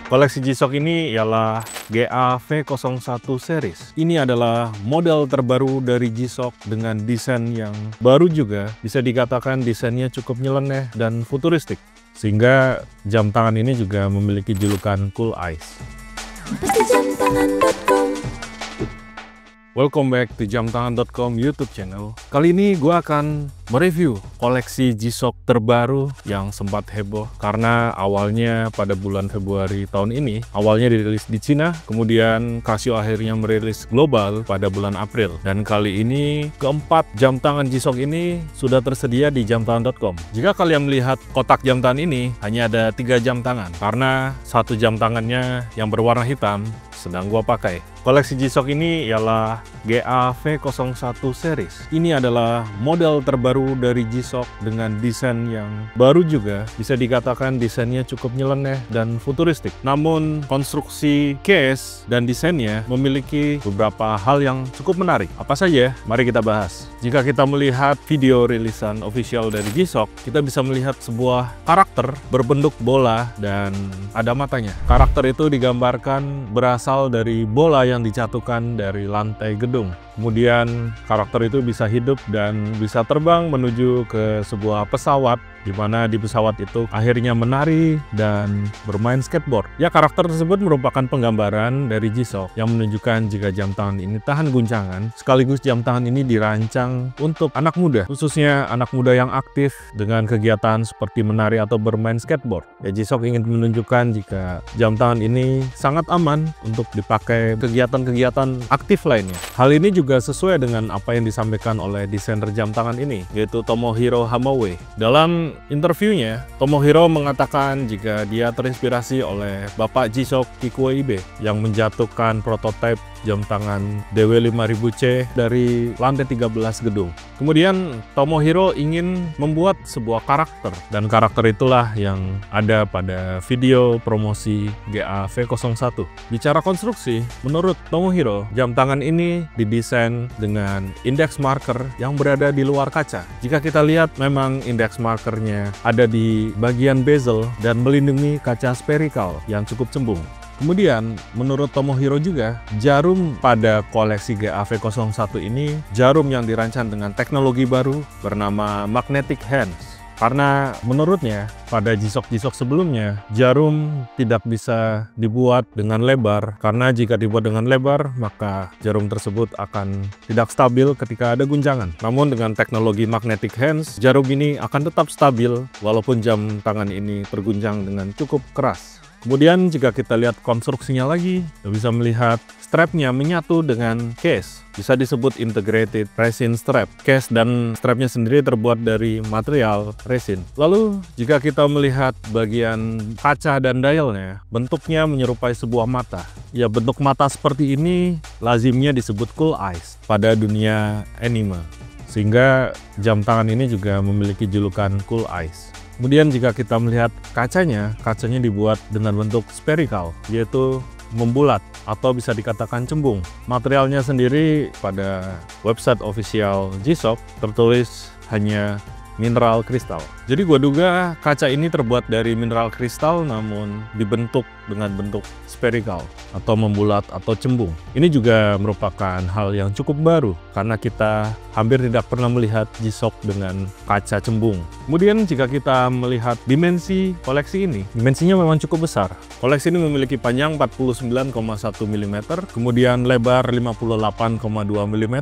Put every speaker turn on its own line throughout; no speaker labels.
Koleksi G-Shock ini ialah GA-V01 series. Ini adalah model terbaru dari G-Shock dengan desain yang baru juga. Bisa dikatakan desainnya cukup nyeleneh dan futuristik. Sehingga jam tangan ini juga memiliki julukan Cool Eyes. Welcome back to jamtangan.com YouTube channel. Kali ini gue akan mereview koleksi G-Shock terbaru yang sempat heboh karena awalnya pada bulan Februari tahun ini awalnya dirilis di Cina, kemudian Casio akhirnya merilis global pada bulan April, dan kali ini keempat jam tangan G-Shock ini sudah tersedia di jamtangan.com. Jika kalian melihat kotak jam tangan ini hanya ada 3 jam tangan karena satu jam tangannya yang berwarna hitam sedang gua pakai. Koleksi G-Shock ini ialah GA-V01 series. Ini adalah model terbaru dari G-Shock dengan desain yang baru juga. Bisa dikatakan desainnya cukup nyeleneh dan futuristik. Namun konstruksi case dan desainnya memiliki beberapa hal yang cukup menarik. Apa saja? Mari kita bahas. Jika kita melihat video rilisan official dari G-Shock, kita bisa melihat sebuah karakter berbentuk bola dan ada matanya. Karakter itu digambarkan berasal dari bola yang dijatuhkan dari lantai gedung. Kemudian karakter itu bisa hidup dan bisa terbang menuju ke sebuah pesawat, di mana di pesawat itu akhirnya menari dan bermain skateboard. Ya, karakter tersebut merupakan penggambaran dari G-Shock yang menunjukkan jika jam tangan ini tahan guncangan, sekaligus jam tangan ini dirancang untuk anak muda, khususnya anak muda yang aktif dengan kegiatan seperti menari atau bermain skateboard. Ya, G-Shock ingin menunjukkan jika jam tangan ini sangat aman untuk dipakai kegiatan-kegiatan aktif lainnya. Hal ini juga sesuai dengan apa yang disampaikan oleh desainer jam tangan ini, yaitu Tomohiro Hamaue. Dalam interviewnya, Tomohiro mengatakan jika dia terinspirasi oleh Bapak G-Shock Kikuo Ibe yang menjatuhkan prototipe jam tangan DW5000C dari lantai 13 gedung. Kemudian Tomohiro ingin membuat sebuah karakter, dan karakter itulah yang ada pada video promosi GA-V01. Bicara konstruksi, menurut Tomohiro, jam tangan ini didesain dengan index marker yang berada di luar kaca. Jika kita lihat, memang index markernya ada di bagian bezel dan melindungi kaca spherical yang cukup cembung. Kemudian, menurut Tomohiro juga, jarum pada koleksi GA-V01 ini jarum yang dirancang dengan teknologi baru bernama magnetic hands. Karena menurutnya, pada G-Shock sebelumnya, jarum tidak bisa dibuat dengan lebar. Karena jika dibuat dengan lebar, maka jarum tersebut akan tidak stabil ketika ada guncangan. Namun dengan teknologi magnetic hands, jarum ini akan tetap stabil walaupun jam tangan ini terguncang dengan cukup keras. Kemudian jika kita lihat konstruksinya lagi, kita bisa melihat strapnya menyatu dengan case. Bisa disebut integrated resin strap. Case dan strapnya sendiri terbuat dari material resin. Lalu jika kita melihat bagian kaca dan dialnya, bentuknya menyerupai sebuah mata. Ya, bentuk mata seperti ini lazimnya disebut cool eyes pada dunia anime. Sehingga jam tangan ini juga memiliki julukan cool eyes. Kemudian jika kita melihat kacanya dibuat dengan bentuk spherical, yaitu membulat atau bisa dikatakan cembung. Materialnya sendiri pada website official G-Shock tertulis hanya mineral kristal. Jadi gua duga kaca ini terbuat dari mineral kristal namun dibentuk dengan bentuk spherical atau membulat atau cembung. Ini juga merupakan hal yang cukup baru karena kita hampir tidak pernah melihat G-Shock dengan kaca cembung. Kemudian jika kita melihat dimensi koleksi ini, dimensinya memang cukup besar. Koleksi ini memiliki panjang 49,1 mm, kemudian lebar 58,2 mm,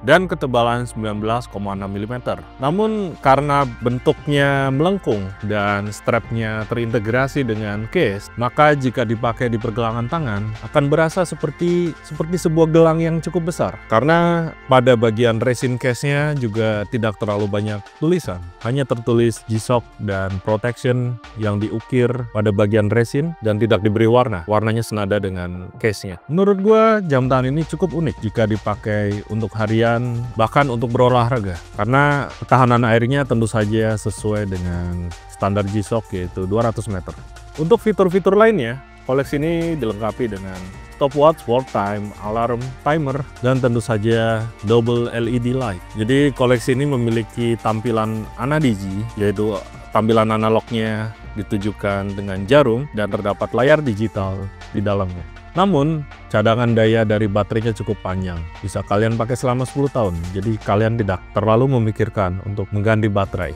dan ketebalan 19,6 mm. Namun karena bentuknya melengkung dan strapnya terintegrasi dengan case, maka jika dipakai di pergelangan tangan akan berasa seperti sebuah gelang yang cukup besar. Karena pada bagian resin case-nya juga tidak terlalu banyak tulisan, hanya tertulis G-Shock dan protection yang diukir pada bagian resin dan tidak diberi warna. Warnanya senada dengan case-nya. Menurut gua jam tangan ini cukup unik jika dipakai untuk harian, bahkan untuk berolahraga. Karena ketahanan airnya tentu saja sesuai dengan standar G-Shock, yaitu 200 meter. Untuk fitur-fitur lainnya, koleksi ini dilengkapi dengan stopwatch, world time, alarm, timer, dan tentu saja double LED light. Jadi koleksi ini memiliki tampilan anadigi, yaitu tampilan analognya ditujukan dengan jarum dan terdapat layar digital di dalamnya. Namun, cadangan daya dari baterainya cukup panjang. Bisa kalian pakai selama 10 tahun, jadi kalian tidak terlalu memikirkan untuk mengganti baterai.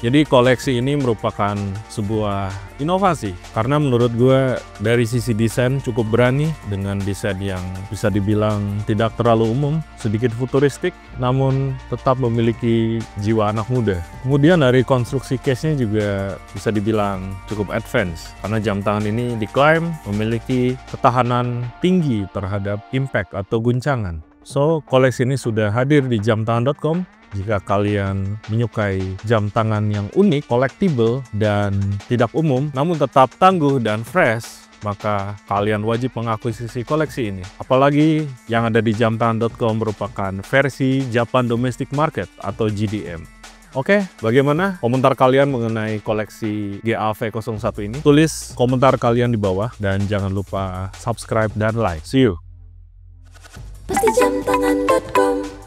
Jadi koleksi ini merupakan sebuah inovasi karena menurut gue dari sisi desain cukup berani dengan desain yang bisa dibilang tidak terlalu umum, sedikit futuristik namun tetap memiliki jiwa anak muda. Kemudian dari konstruksi case-nya juga bisa dibilang cukup advance karena jam tangan ini diklaim memiliki ketahanan tinggi terhadap impact atau guncangan. So, koleksi ini sudah hadir di jamtangan.com. Jika kalian menyukai jam tangan yang unik, collectible, dan tidak umum, namun tetap tangguh dan fresh, maka kalian wajib mengakuisisi koleksi ini. Apalagi yang ada di jamtangan.com merupakan versi Japan Domestic Market atau JDM. Oke, bagaimana komentar kalian mengenai koleksi GAV01 ini? Tulis komentar kalian di bawah dan jangan lupa subscribe dan like. See you!
Pasti jamtangan.com